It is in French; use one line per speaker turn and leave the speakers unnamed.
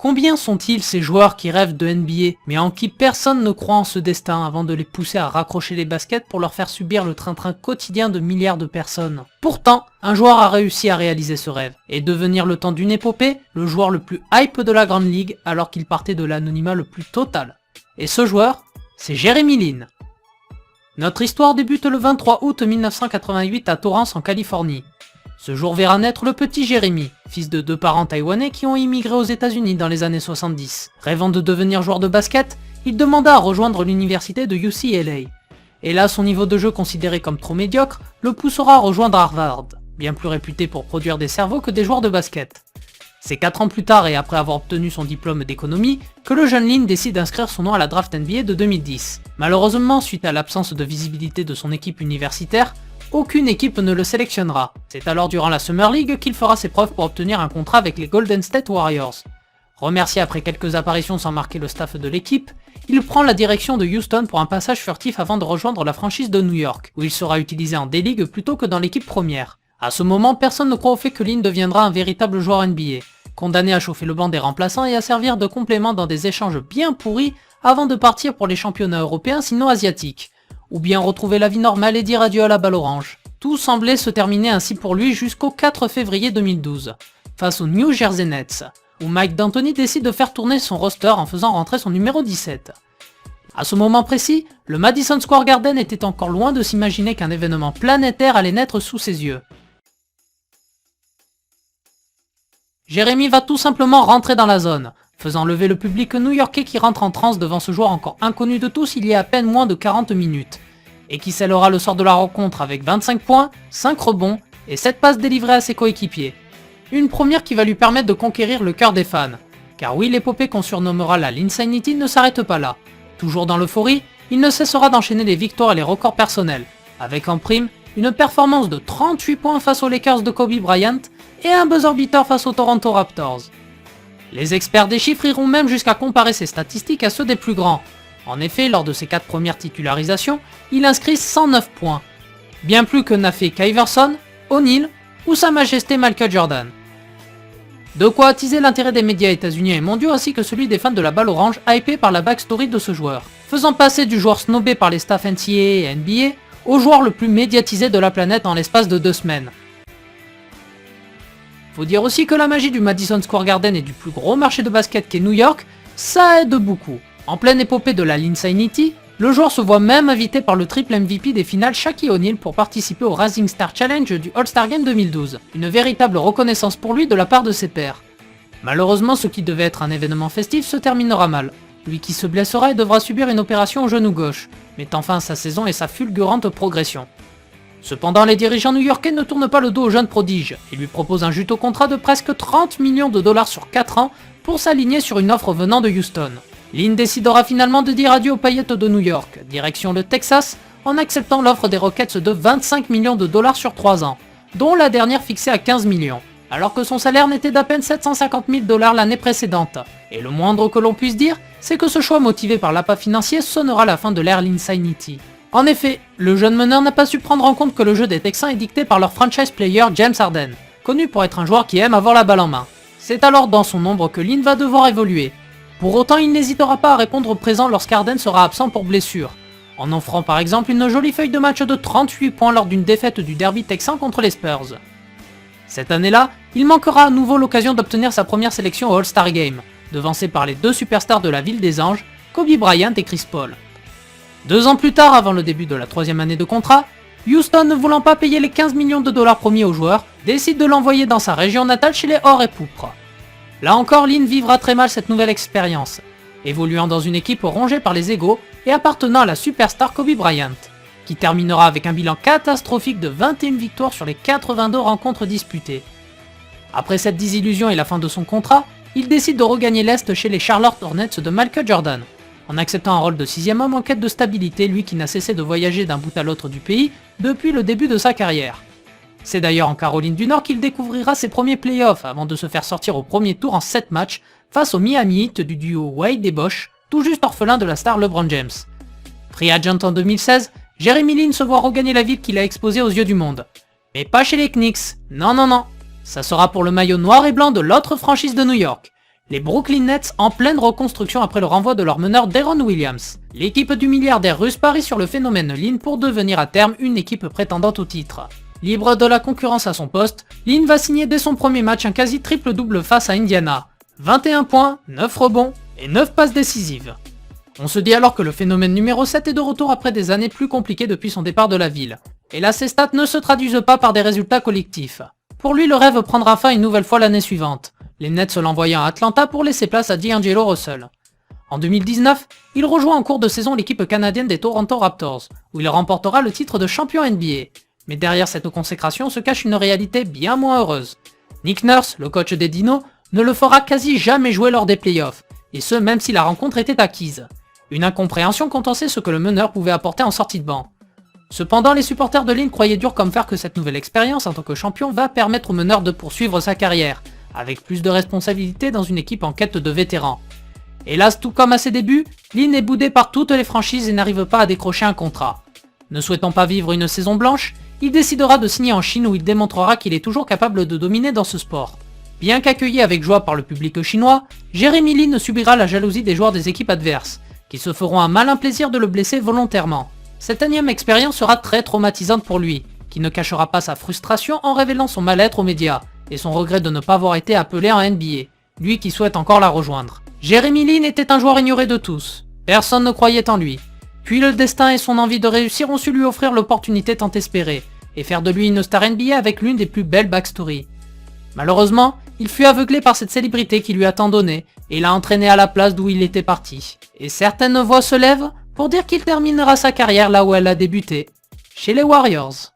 Combien sont-ils ces joueurs qui rêvent de NBA, mais en qui personne ne croit en ce destin avant de les pousser à raccrocher les baskets pour leur faire subir le train-train quotidien de milliards de personnes. Pourtant, un joueur a réussi à réaliser ce rêve, et devenir le temps d'une épopée, le joueur le plus hype de la Grande Ligue alors qu'il partait de l'anonymat le plus total. Et ce joueur, c'est Jeremy Lin. Notre histoire débute le 23 août 1988 à Torrance en Californie. Ce jour verra naître le petit Jeremy, fils de 2 parents taïwanais qui ont immigré aux États-Unis dans les années 70. Rêvant de devenir joueur de basket, il demanda à rejoindre l'université de UCLA. Et là, son niveau de jeu considéré comme trop médiocre le poussera à rejoindre Harvard, bien plus réputé pour produire des cerveaux que des joueurs de basket. C'est 4 ans plus tard et après avoir obtenu son diplôme d'économie que le jeune Lin décide d'inscrire son nom à la draft NBA de 2010. Malheureusement, suite à l'absence de visibilité de son équipe universitaire, aucune équipe ne le sélectionnera. C'est alors durant la Summer League qu'il fera ses preuves pour obtenir un contrat avec les Golden State Warriors. Remercié après quelques apparitions sans marquer le staff de l'équipe, il prend la direction de Houston pour un passage furtif avant de rejoindre la franchise de New York, où il sera utilisé en D-League plutôt que dans l'équipe première. À ce moment, personne ne croit au fait que Lin deviendra un véritable joueur NBA, condamné à chauffer le banc des remplaçants et à servir de complément dans des échanges bien pourris avant de partir pour les championnats européens sinon asiatiques, ou bien retrouver la vie normale et dire adieu à la balle orange. Tout semblait se terminer ainsi pour lui jusqu'au 4 février 2012, face aux New Jersey Nets, où Mike D'Antoni décide de faire tourner son roster en faisant rentrer son numéro 17. À ce moment précis, le Madison Square Garden était encore loin de s'imaginer qu'un événement planétaire allait naître sous ses yeux. Jeremy va tout simplement rentrer dans la zone, faisant lever le public new-yorkais qui rentre en transe devant ce joueur encore inconnu de tous il y a à peine moins de 40 minutes, et qui scellera le sort de la rencontre avec 25 points, 5 rebonds et 7 passes délivrées à ses coéquipiers. Une première qui va lui permettre de conquérir le cœur des fans, car oui, l'épopée qu'on surnommera la Linsanity ne s'arrête pas là. Toujours dans l'euphorie, il ne cessera d'enchaîner les victoires et les records personnels, avec en prime une performance de 38 points face aux Lakers de Kobe Bryant et un buzzer beater face aux Toronto Raptors. Les experts des chiffres iront même jusqu'à comparer ses statistiques à ceux des plus grands. En effet, lors de ses 4 premières titularisations, il inscrit 109 points. Bien plus que n'a fait Kyverson, O'Neal ou Sa Majesté Michael Jordan. De quoi attiser l'intérêt des médias états-uniens et mondiaux ainsi que celui des fans de la balle orange hypés par la backstory de ce joueur, faisant passer du joueur snobé par les staffs NCAA et NBA au joueur le plus médiatisé de la planète en l'espace de 2 semaines. Faut dire aussi que la magie du Madison Square Garden et du plus gros marché de basket qu'est New York, ça aide beaucoup. En pleine épopée de la Linsanity, le joueur se voit même invité par le triple MVP des finales Shaquille O'Neal pour participer au Rising Star Challenge du All-Star Game 2012, une véritable reconnaissance pour lui de la part de ses pairs. Malheureusement, ce qui devait être un événement festif se terminera mal, lui qui se blessera et devra subir une opération au genou gauche, mettant fin à sa saison et sa fulgurante progression. Cependant, les dirigeants new-yorkais ne tournent pas le dos au jeune prodige et lui proposent un juteux contrat de presque 30 millions de dollars sur 4 ans pour s'aligner sur une offre venant de Houston. Lin décidera finalement de dire adieu aux paillettes de New York, direction le Texas, en acceptant l'offre des Rockets de 25 millions de dollars sur 3 ans, dont la dernière fixée à 15 millions, alors que son salaire n'était d'à peine 750 000 dollars l'année précédente. Et le moindre que l'on puisse dire, c'est que ce choix motivé par l'appât financier sonnera la fin de l'ère Linsanity. En effet, le jeune meneur n'a pas su prendre en compte que le jeu des Texans est dicté par leur franchise player James Harden, connu pour être un joueur qui aime avoir la balle en main. C'est alors dans son ombre que Lin va devoir évoluer. Pour autant, il n'hésitera pas à répondre présent lorsqu'Harden sera absent pour blessure, en offrant par exemple une jolie feuille de match de 38 points lors d'une défaite du derby texan contre les Spurs. Cette année-là, il manquera à nouveau l'occasion d'obtenir sa première sélection au All-Star Game, devancé par les 2 superstars de la ville des Anges, Kobe Bryant et Chris Paul. 2 ans plus tard, avant le début de la 3e année de contrat, Houston, ne voulant pas payer les 15 millions de dollars promis au joueur, décide de l'envoyer dans sa région natale chez les Or et Pourpres. Là encore, Lin vivra très mal cette nouvelle expérience, évoluant dans une équipe rongée par les égos et appartenant à la superstar Kobe Bryant, qui terminera avec un bilan catastrophique de 21 victoires sur les 82 rencontres disputées. Après cette désillusion et la fin de son contrat, il décide de regagner l'Est chez les Charlotte Hornets de Michael Jordan, en acceptant un rôle de 6e homme en quête de stabilité, lui qui n'a cessé de voyager d'un bout à l'autre du pays depuis le début de sa carrière. C'est d'ailleurs en Caroline du Nord qu'il découvrira ses premiers playoffs avant de se faire sortir au premier tour en 7 matchs face au Miami Heat du duo Wade et Bosh, tout juste orphelin de la star LeBron James. Free agent en 2016, Jeremy Lin se voit regagner la ville qu'il a exposée aux yeux du monde. Mais pas chez les Knicks, non, ça sera pour le maillot noir et blanc de l'autre franchise de New York, Les Brooklyn Nets en pleine reconstruction après le renvoi de leur meneur Deron Williams. L'équipe du milliardaire russe parie sur le phénomène Lin pour devenir à terme une équipe prétendante au titre. Libre de la concurrence à son poste, Lin va signer dès son premier match un quasi triple-double face à Indiana. 21 points, 9 rebonds et 9 passes décisives. On se dit alors que le phénomène numéro 7 est de retour après des années plus compliquées depuis son départ de la ville. Et là, ses stats ne se traduisent pas par des résultats collectifs. Pour lui, le rêve prendra fin une nouvelle fois l'année suivante, les Nets l'envoyant à Atlanta pour laisser place à D'Angelo Russell. En 2019, il rejoint en cours de saison l'équipe canadienne des Toronto Raptors, où il remportera le titre de champion NBA. Mais derrière cette consécration se cache une réalité bien moins heureuse. Nick Nurse, le coach des Dinos, ne le fera quasi jamais jouer lors des playoffs, et ce même si la rencontre était acquise. Une incompréhension quand on sait ce que le meneur pouvait apporter en sortie de banc. Cependant, les supporters de Lin croyaient dur comme fer que cette nouvelle expérience en tant que champion va permettre au meneur de poursuivre sa carrière, avec plus de responsabilités dans une équipe en quête de vétérans. Hélas, tout comme à ses débuts, Lin est boudé par toutes les franchises et n'arrive pas à décrocher un contrat. Ne souhaitant pas vivre une saison blanche, il décidera de signer en Chine où il démontrera qu'il est toujours capable de dominer dans ce sport. Bien qu'accueilli avec joie par le public chinois, Jeremy Lin subira la jalousie des joueurs des équipes adverses, qui se feront un malin plaisir de le blesser volontairement. Cette énième expérience sera très traumatisante pour lui, qui ne cachera pas sa frustration en révélant son mal-être aux médias, et son regret de ne pas avoir été appelé en NBA, lui qui souhaite encore la rejoindre. Jeremy Lin était un joueur ignoré de tous, personne ne croyait en lui. Puis le destin et son envie de réussir ont su lui offrir l'opportunité tant espérée, et faire de lui une star NBA avec l'une des plus belles backstories. Malheureusement, il fut aveuglé par cette célébrité qui lui a tant donné, et l'a entraîné à la place d'où il était parti. Et certaines voix se lèvent pour dire qu'il terminera sa carrière là où elle a débuté, chez les Warriors.